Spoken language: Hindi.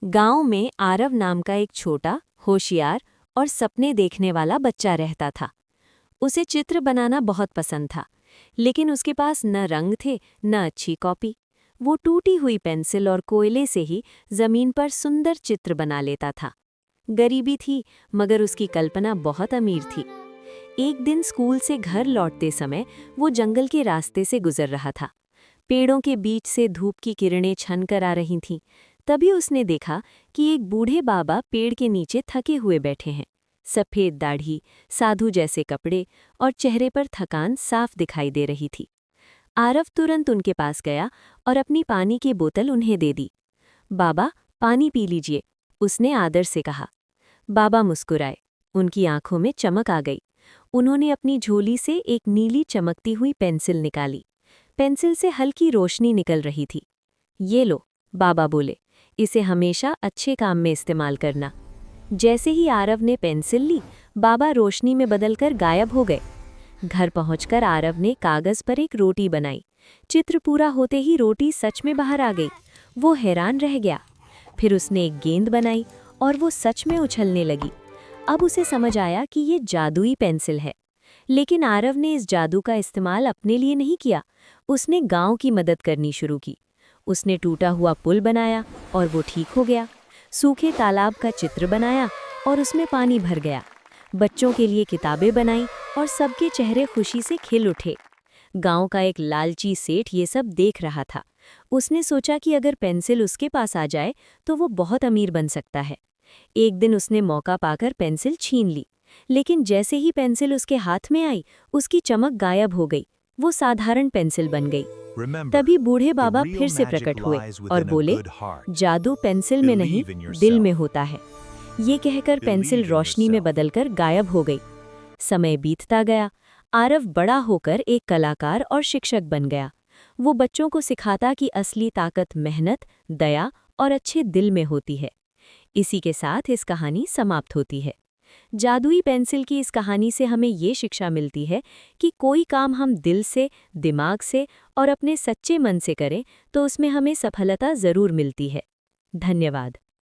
गांव में आरव नाम का एक छोटा, होशियार और सपने देखने वाला बच्चा रहता था। उसे चित्र बनाना बहुत पसंद था, लेकिन उसके पास न रंग थे न अच्छी कॉपी। वो टूटी हुई पेंसिल और कोयले से ही जमीन पर सुंदर चित्र बना लेता था। गरीबी थी, मगर उसकी कल्पना बहुत अमीर थी। एक दिन स्कूल से घर लौटते समय वो जंगल के रास्ते से गुजर रहा था। पेड़ों के बीच से धूप की किरणें छन कर आ रही थीं। तभी उसने देखा कि एक बूढ़े बाबा पेड़ के नीचे थके हुए बैठे हैं। सफ़ेद दाढ़ी, साधु जैसे कपड़े और चेहरे पर थकान साफ दिखाई दे रही थी। आरव तुरंत उनके पास गया और अपनी पानी की बोतल उन्हें दे दी। बाबा, पानी पी लीजिए, उसने आदर से कहा। बाबा मुस्कुराए। उनकी आंखों में चमक आ गई। उन्होंने अपनी झोली से एक नीली चमकती हुई पेंसिल निकाली। पेंसिल से हल्की रोशनी निकल रही थी। ये लो, बाबा बोले, इसे हमेशा अच्छे काम में इस्तेमाल करना। जैसे ही आरव ने पेंसिल ली, बाबा रोशनी में बदलकर गायब हो गए। घर पहुंचकर आरव ने कागज पर एक रोटी बनाई। चित्र पूरा होते ही रोटी सच में बाहर आ गई। वो हैरान रह गया। फिर उसने एक गेंद बनाई और वो सच में उछलने लगी। अब उसे समझ आया कि ये जादुई पेंसिल है। लेकिन आरव ने इस जादू का इस्तेमाल अपने लिए नहीं किया। उसने गांव की मदद करनी शुरू की। उसने टूटा हुआ पुल बनाया और वो ठीक हो गया। सूखे तालाब का चित्र बनाया और उसमें पानी भर गया। बच्चों के लिए किताबें बनाई और सबके चेहरे खुशी से खिल उठे। गांव का एक लालची सेठ ये सब देख रहा था। उसने सोचा कि अगर पेंसिल उसके पास आ जाए तो वो बहुत अमीर बन सकता है। एक दिन उसने मौका पाकर पेंसिल छीन ली, लेकिन जैसे ही पेंसिल उसके हाथ में आई, उसकी चमक गायब हो गई। वो साधारण पेंसिल बन गई। तभी बूढ़े बाबा फिर से प्रकट हुए और बोले, जादू पेंसिल में नहीं, दिल में होता है। ये कहकर पेंसिल रोशनी में बदलकर गायब हो गई। समय बीतता गया। आरव बड़ा होकर एक कलाकार और शिक्षक बन गया। वो बच्चों को सिखाता कि असली ताकत मेहनत, दया और अच्छे दिल में होती है। इसी के साथ इस कहानी समाप्त होती है। जादुई पेंसिल की इस कहानी से हमें ये शिक्षा मिलती है कि कोई काम हम दिल से, दिमाग से और अपने सच्चे मन से करें तो उसमें हमें सफलता ज़रूर मिलती है। धन्यवाद।